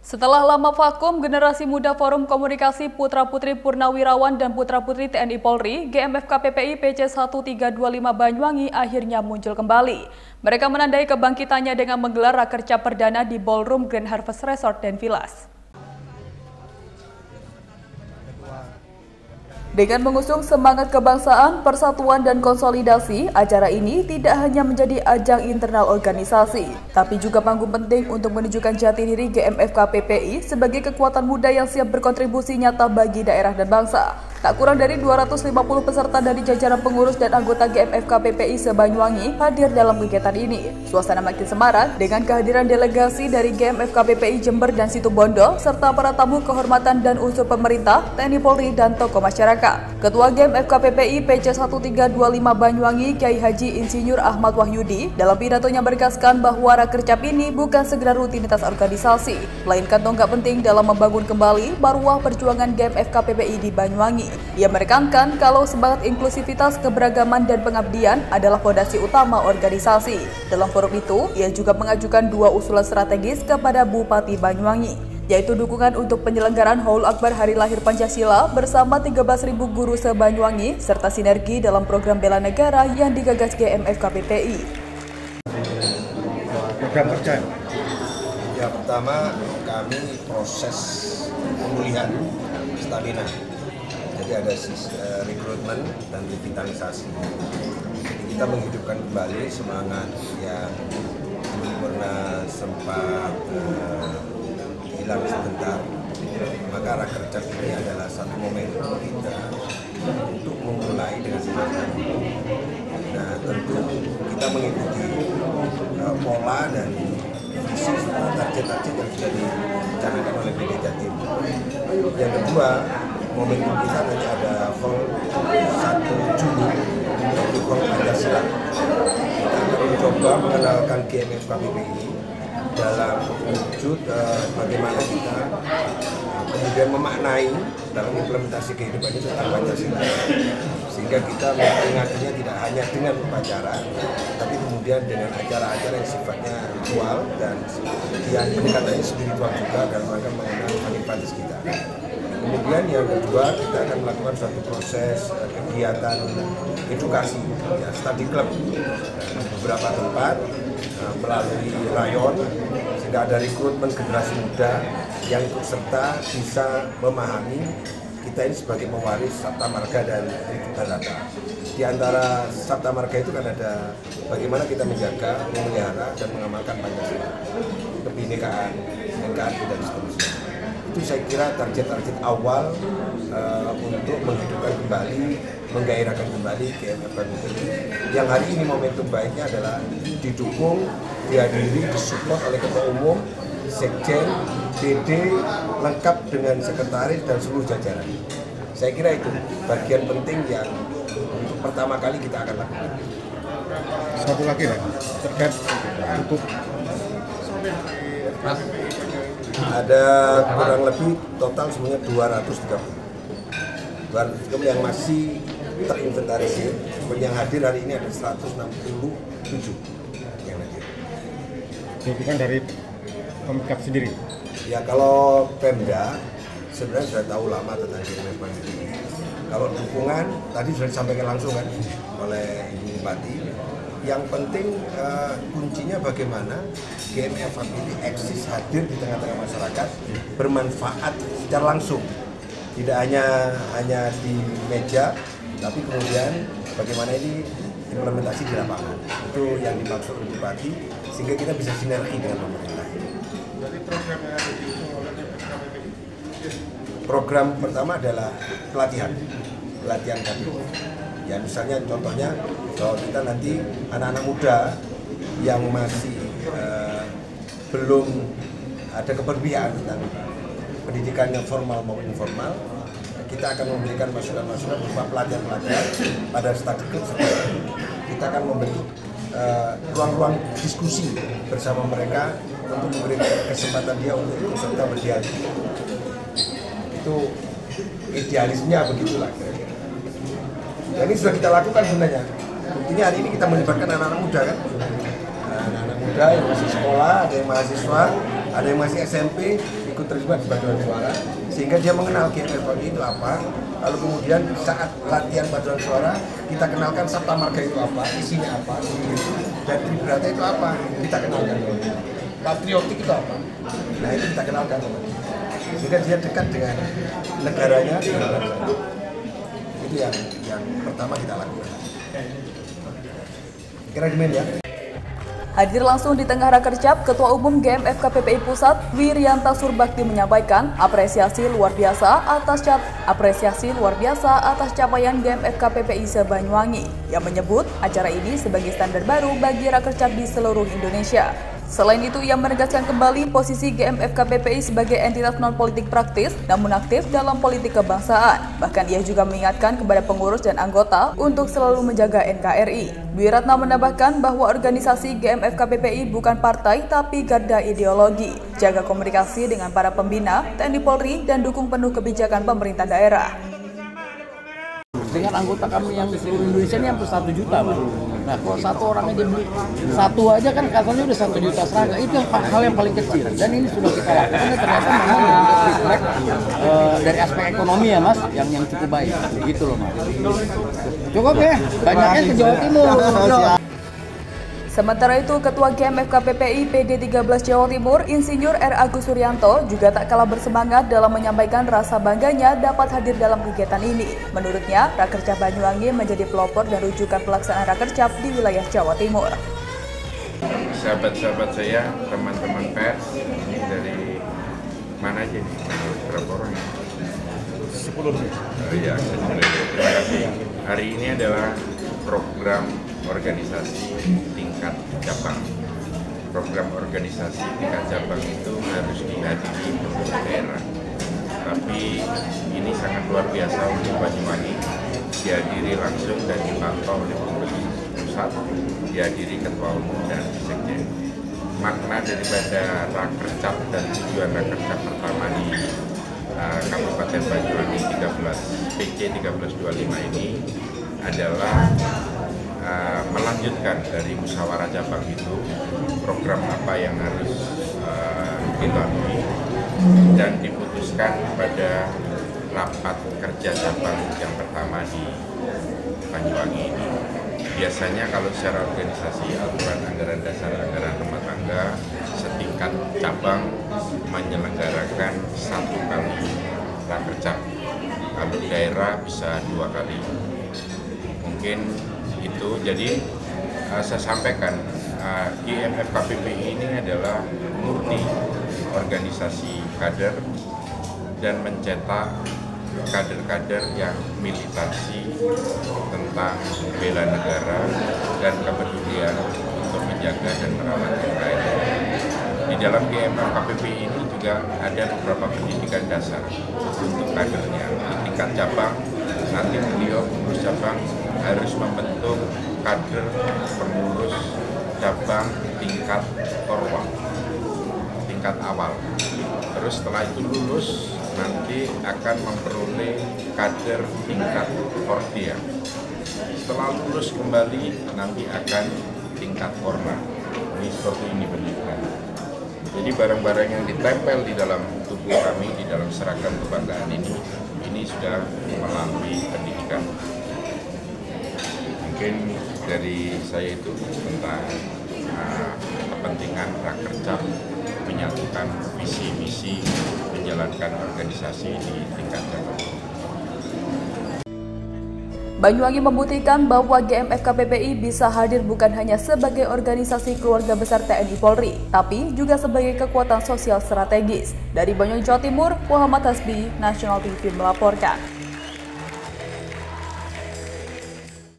Setelah lama vakum, generasi muda Forum Komunikasi Putra-Putri Purnawirawan dan Putra-Putri TNI Polri, GMFKPPI PC 1325 Banyuwangi akhirnya muncul kembali. Mereka menandai kebangkitannya dengan menggelar rakerca perdana di Ballroom Grand Harvest Resort dan Villas. Dengan mengusung semangat kebangsaan, persatuan, dan konsolidasi, acara ini tidak hanya menjadi ajang internal organisasi, tapi juga panggung penting untuk menunjukkan jati diri GMFKPPI sebagai kekuatan muda yang siap berkontribusi nyata bagi daerah dan bangsa. Tak kurang dari 250 peserta dari jajaran pengurus dan anggota GMFKPPI se-Banyuwangi hadir dalam kegiatan ini. Suasana makin semarak dengan kehadiran delegasi dari GMFKPPI Jember dan Situbondo, serta para tamu kehormatan dan unsur pemerintah, TNI Polri, dan tokoh masyarakat. Ketua GMFKPPI PC 1325 Banyuwangi, Kiai Haji Insinyur Ahmad Wahyudi, dalam pidatonya menegaskan bahwa rakercap ini bukan sekedar rutinitas organisasi, melainkan tonggak penting dalam membangun kembali marwah perjuangan GMFKPPI di Banyuwangi. Ia menekankan kalau semangat inklusivitas, keberagaman, dan pengabdian adalah fondasi utama organisasi. Dalam forum itu, ia juga mengajukan dua usulan strategis kepada Bupati Banyuwangi, yaitu dukungan untuk penyelenggaraan Haul Akbar Hari Lahir Pancasila bersama 13.000 guru se-Banyuwangi, serta sinergi dalam program bela negara yang digagas GMFKPPI. Program kerja. Ya, pertama kami proses pemulihan stamina. Jadi ada rekrutmen dan revitalisasi. Jadi kita menghidupkan kembali semangat yang pernah sempat hilang sebentar. Maka rakercap ini adalah satu momentum kita untuk memulai dengan semangat. Nah, tentu kita mengikuti pola dan visi target-target yang sudah dicanangkan oleh PD Jatim. Yang kedua, momentum kita nanti ada Haul 1 Juni yaitu Haul Pancasila. Kita akan mencoba mengenalkan GMFKPPI dalam wujud bagaimana kita kemudian memaknai dalam implementasi kehidupan itu tentang Pancasila, sehingga kita memperingatnya tidak hanya dengan upacara, tapi kemudian dengan acara-acara yang sifatnya ritual dan yang pendekatannya spiritual juga dalam rangka mengenal manifestis kita. Kemudian yang kedua, kita akan melakukan suatu proses kegiatan edukasi, ya, study club di beberapa tempat melalui rayon, sehingga ada rekrutmen generasi muda yang ikut serta bisa memahami kita ini sebagai pewaris Sabta Marga dan Rata. Di antara Sabta Marga itu kan ada bagaimana kita menjaga, memelihara, dan mengamalkan Pancasila, kebinekaan, NKRI, dan seterusnya. Itu saya kira target-target awal untuk menghidupkan kembali, menggairahkan kembali GMFKPPI yang hari ini momentum baiknya adalah didukung, dihadiri, disupport oleh Ketua Umum, Sekjen, BD, lengkap dengan sekretaris dan seluruh jajaran. Saya kira itu bagian penting yang untuk pertama kali kita akan lakukan. Satu lagi ya, terkait cukup. Ada kurang lebih total semuanya 230 yang masih terinventarisir. Yang hadir hari ini ada 167 yang hadir. Itu kan dari Pemkab sendiri? Ya, kalau Pemda sebenarnya sudah tahu lama tentang GMFKPPI. Kalau dukungan tadi sudah disampaikan langsung kan oleh Ibu Bupati. Yang penting kuncinya bagaimana GMFKPPI eksis, hadir di tengah-tengah masyarakat, bermanfaat secara langsung. Tidak hanya di meja, tapi kemudian bagaimana ini implementasi di lapangan. Itu yang dimaksud oleh Bupati, sehingga kita bisa sinergi dengan pemerintah. Jadi program yang ada di GMFKPPI? Program pertama adalah pelatihan KPU. Ya, misalnya contohnya kalau kita nanti anak-anak muda yang masih belum ada keberpihakan tentang pendidikan yang formal maupun informal, kita akan memberikan masukan-masukan berupa pelatihan-pelatihan pada study group. Kita akan membentuk ruang-ruang diskusi bersama mereka untuk memberikan kesempatan dia untuk ikut serta berdialog. Itu idealisnya begitulah kira-kira. Dan ini sudah kita lakukan sebenarnya. Buktinya hari ini kita melibatkan anak-anak muda kan. Anak-anak muda yang masih sekolah, ada yang mahasiswa, ada yang masih SMP ikut terlibat di paduan suara, sehingga dia mengenal GMFKPPI itu apa. Lalu kemudian saat latihan paduan suara kita kenalkan Sabta Marga itu apa, isinya apa, dan Tribrata itu apa, kita kenalkan. Patriotik itu apa, nah itu kita kenalkan. Sehingga dia dekat dengan negaranya, dengan bangsanya. Itu yang pertama kita lakukan. Kira demikian ya. Hadir langsung di tengah Rakercap, Ketua Umum GMFKPPI Pusat, Wirianta Surbakti menyampaikan apresiasi luar biasa atas capaian GMFKPPI se-Banyuwangi, yang menyebut acara ini sebagai standar baru bagi Rakercap di seluruh Indonesia. Selain itu, ia menegaskan kembali posisi GMFKPPI sebagai entitas non-politik praktis, namun aktif dalam politik kebangsaan. Bahkan ia juga mengingatkan kepada pengurus dan anggota untuk selalu menjaga NKRI. Wiratna menambahkan bahwa organisasi GMFKPPI bukan partai tapi garda ideologi. Jaga komunikasi dengan para pembina, TNI Polri, dan dukung penuh kebijakan pemerintah daerah. Dengan anggota kami yang di seluruh Indonesia ini hampir 1 juta, Pak. Nah, kalau satu orang aja beli satu aja kan katanya udah 1 juta seragam. Itu hal yang paling kecil. Dan ini sudah kita lakukan. Ternyata memang juga feedback dari aspek ekonomi ya, Mas, yang cukup baik. Gitu loh, Mas. Cukup ya, banyaknya ke Jawa Timur. Sementara itu, Ketua GMFKPPI PD13 Jawa Timur, Insinyur R. Agus Suryanto, juga tak kalah bersemangat dalam menyampaikan rasa bangganya dapat hadir dalam kegiatan ini. Menurutnya, Rakercap Banyuwangi menjadi pelopor dan rujukan pelaksanaan Rakercap di wilayah Jawa Timur. Sahabat-sahabat saya, teman-teman pers, ini dari mana aja nih? Berapa orang? 10. Ya, terima kasih. Hari ini adalah program organisasi tingkat cabang. Program organisasi tingkat cabang itu harus dihadiri pemerintah daerah. Tapi ini sangat luar biasa untuk Banyuwangi, dihadiri langsung dan dipantau oleh pengurus pusat, dihadiri ketua umum dan sekjen. Makna daripada Rakercap dan tujuan Rakercap pertama di Kabupaten Banyuwangi 1325 ini adalah melanjutkan dari musyawarah cabang itu program apa yang harus dilalui dan diputuskan pada rapat kerja cabang yang pertama di Banyuwangi ini. Biasanya kalau secara organisasi aturan anggaran dasar anggaran rumah tangga setingkat cabang menyelenggarakan 1 kali Rakercap, kalau daerah bisa 2 kali. Mungkin itu, jadi saya sampaikan GMFKPPI ini adalah murni organisasi kader dan mencetak kader-kader yang militansi tentang bela negara dan kepedulian untuk menjaga dan merawat NKRI. Di dalam GMFKPPI ini juga ada beberapa pendidikan dasar untuk kadernya. Di tingkat cabang, nanti beliau pengurus cabang harus membentuk kader pengurus cabang tingkat korwal, tingkat awal. Terus setelah itu lulus, nanti akan memperoleh kader tingkat kordia. Setelah lulus kembali, nanti akan tingkat korna. Ini seperti ini pendidikan. Jadi barang-barang yang ditempel di dalam tubuh kami, di dalam seragam kebanggaan ini sudah melalui pendidikan. Mungkin dari saya itu tentang kepentingan Rakercap menyatukan visi misi menjalankan organisasi di tingkat cabang. Banyuwangi membuktikan bahwa GMFKPPI bisa hadir bukan hanya sebagai organisasi keluarga besar TNI Polri, tapi juga sebagai kekuatan sosial strategis. Dari Banyuwangi, Jawa Timur, Muhammad Hasbi, National TV melaporkan.